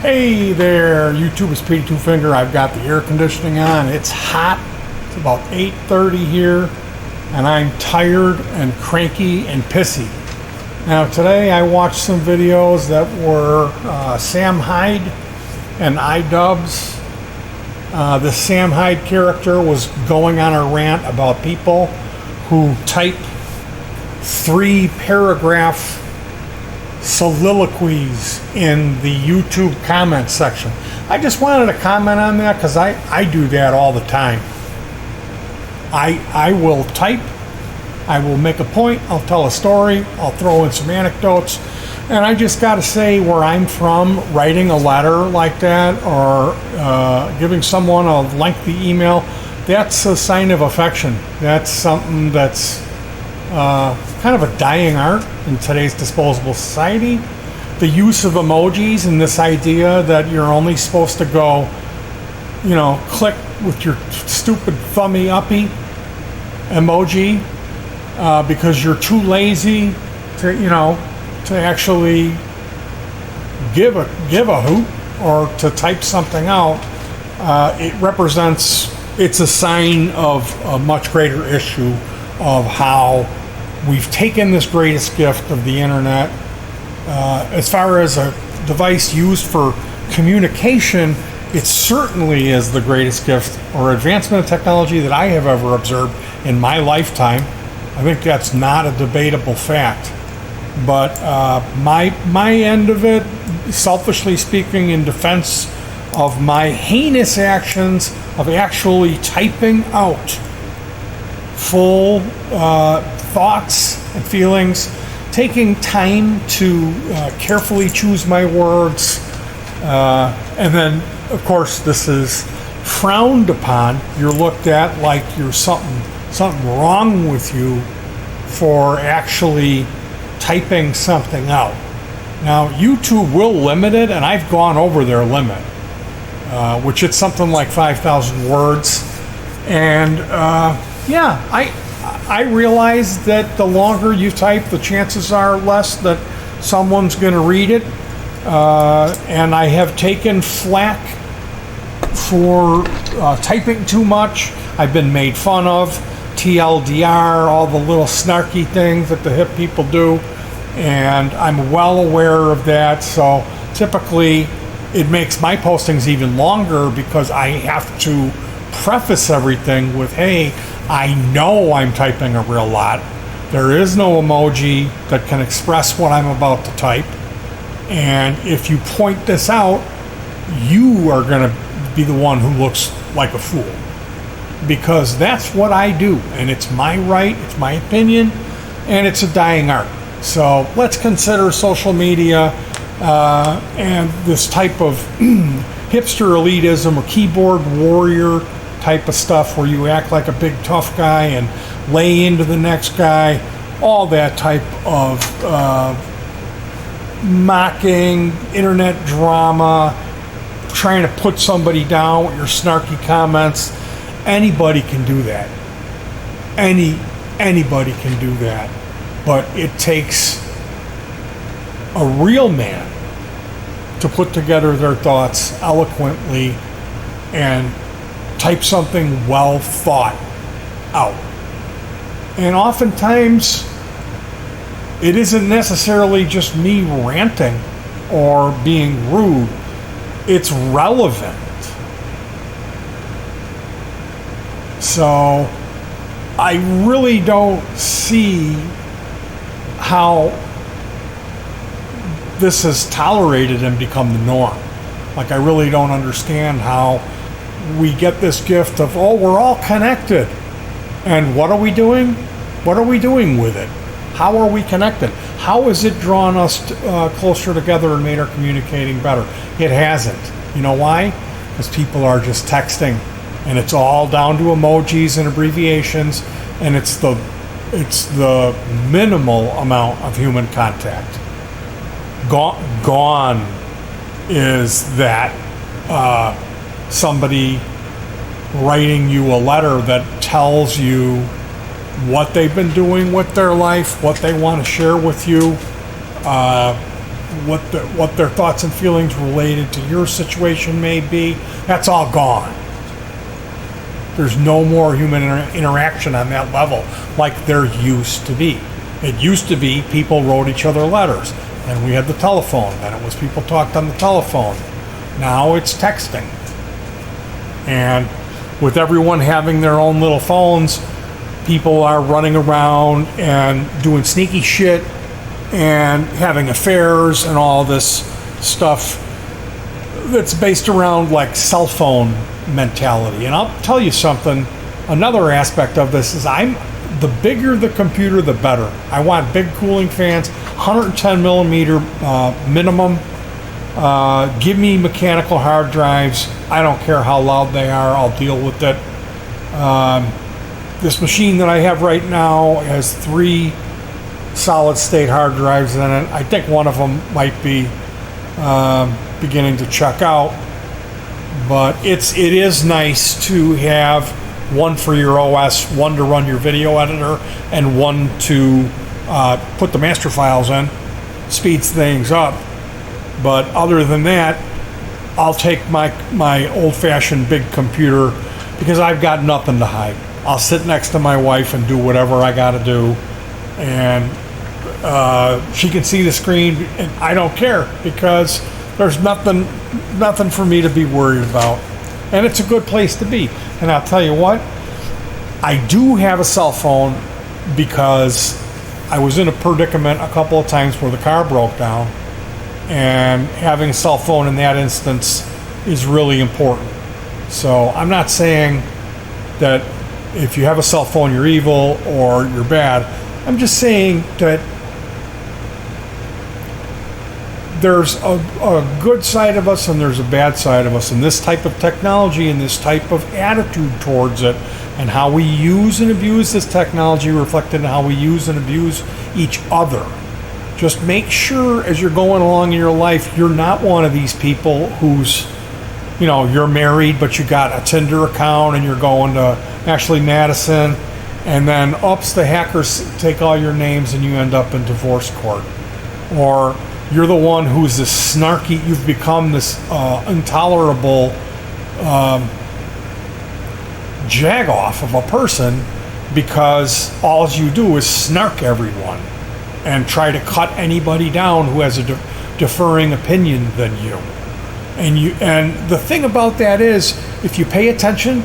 Hey there, YouTube, it's Petey Two Finger. I've got the air conditioning on. It's hot. It's about 8:30 here, and I'm tired and cranky and pissy. Now today I watched some videos that were Sam Hyde and iDubbbz. The Sam Hyde character was going on a rant about people who type 3-paragraph soliloquies in the YouTube comment section. I just wanted to comment on that because I do that all the time. I will type, I will make a point, I'll tell a story, I'll throw in some anecdotes, and I just got to say where I'm from, writing a letter like that or giving someone a lengthy email, that's a sign of affection. That's something that's kind of a dying art in today's disposable society. The use of emojis and this idea that you're only supposed to go, click with your stupid thumbie uppy emoji because you're too lazy to actually give a hoot or to type something out. It's a sign of a much greater issue of how we've taken this greatest gift of the internet. As far as a device used for communication, it certainly is the greatest gift or advancement of technology that I have ever observed in my lifetime. I think that's not a debatable fact. But my end of it, selfishly speaking, in defense of my heinous actions of actually typing out full thoughts and feelings, taking time to carefully choose my words, and then, of course, this is frowned upon. You're looked at like you're something wrong with you for actually typing something out. Now, YouTube will limit it, and I've gone over their limit, which it's something like 5,000 words. And I realize that the longer you type, the chances are less that someone's going to read it. And I have taken flack for typing too much. I've been made fun of. TLDR, all the little snarky things that the hip people do. And I'm well aware of that. So typically it makes my postings even longer because I have to preface everything with, hey, I know I'm typing a real lot. There is no emoji that can express what I'm about to type. And if you point this out, you are going to be the one who looks like a fool. Because that's what I do. And it's my right, it's my opinion, and it's a dying art. So let's consider social media and this type of hipster elitism or keyboard warrior type of stuff where you act like a big tough guy and lay into the next guy, all that type of mocking, internet drama, trying to put somebody down with your snarky comments. Anybody can do that. Anybody can do that. But it takes a real man to put together their thoughts eloquently and type something well thought out. And oftentimes, it isn't necessarily just me ranting or being rude. It's relevant. So, I really don't see how this is tolerated and become the norm. Like, I really don't understand how we get this gift of, we're all connected. And what are we doing? What are we doing with it? How are we connected? How has it drawn us closer together and made our communicating better? It hasn't. You know why? Because people are just texting. And it's all down to emojis and abbreviations. And it's the minimal amount of human contact. Gone is that somebody writing you a letter that tells you what they've been doing with their life, what they want to share with you, what their thoughts and feelings related to your situation may be. That's all gone. There's no more human interaction on that level like there used to be. It used to be people wrote each other letters, and we had the telephone. Then it was people talked on the telephone. Now it's texting. And with everyone having their own little phones, people are running around and doing sneaky shit and having affairs and all this stuff that's based around like cell phone mentality. And I'll tell you something, another aspect of this is the bigger the computer, the better. I want big cooling fans, 110 millimeter minimum. Give me mechanical hard drives. I don't care how loud they are, I'll deal with it. This machine that I have right now has 3 solid state hard drives in it. I think one of them might be beginning to check out, but it is nice to have one for your OS, one to run your video editor, and one to put the master files in. Speeds things up. But other than that, I'll take my old-fashioned big computer because I've got nothing to hide. I'll sit next to my wife and do whatever I got to do, and she can see the screen, and I don't care because there's nothing for me to be worried about, and it's a good place to be. And I'll tell you what, I do have a cell phone because I was in a predicament a couple of times where the car broke down, and having a cell phone in that instance is really important. So I'm not saying that if you have a cell phone you're evil or you're bad. I'm just saying that there's a good side of us and there's a bad side of us, and this type of technology and this type of attitude towards it and how we use and abuse this technology reflected in how we use and abuse each other. Just make sure as you're going along in your life, you're not one of these people who's, you're married, but you got a Tinder account and you're going to Ashley Madison, and then the hackers take all your names and you end up in divorce court. Or you're the one who's this snarky, you've become this intolerable jagoff of a person because all you do is snark everyone and try to cut anybody down who has a differing opinion than you. And the thing about that is, if you pay attention,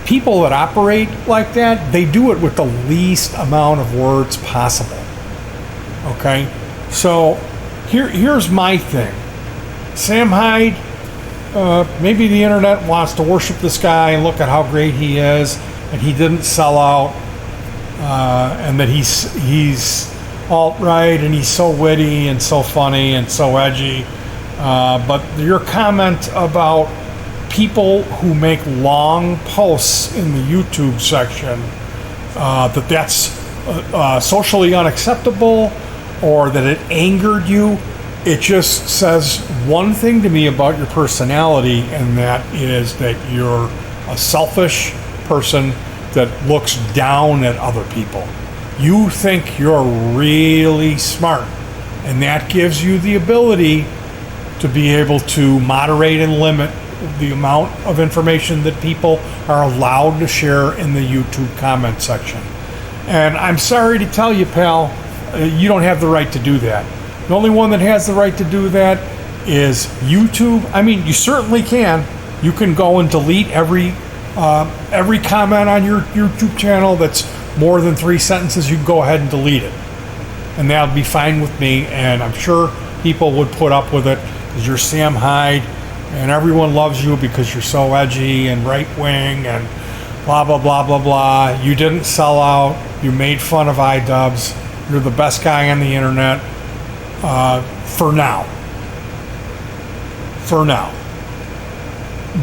people that operate like that, they do it with the least amount of words possible. Okay? So here's my thing. Sam Hyde, maybe the internet wants to worship this guy and look at how great he is, and he didn't sell out, and that he's alt-right and he's so witty and so funny and so edgy. But your comment about people who make long posts in the YouTube section, that's socially unacceptable or that it angered you, it just says one thing to me about your personality, and that is that you're a selfish person that looks down at other people. You think you're really smart, and that gives you the ability to be able to moderate and limit the amount of information that people are allowed to share in the YouTube comment section. And I'm sorry to tell you, pal, you don't have the right to do that. The only one that has the right to do that is YouTube. I mean, you certainly can. You can go and delete every comment on your YouTube channel that's more than 3 sentences. You can go ahead and delete it, and that'll be fine with me. And I'm sure people would put up with it because you're Sam Hyde, and everyone loves you because you're so edgy and right-wing and blah, blah, blah, blah, blah. You didn't sell out. You made fun of iDubbbz. You're the best guy on the internet for now. For now.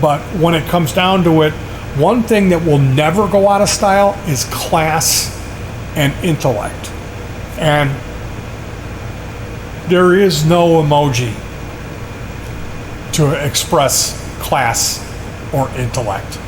But when it comes down to it, one thing that will never go out of style is class and intellect. And there is no emoji to express class or intellect.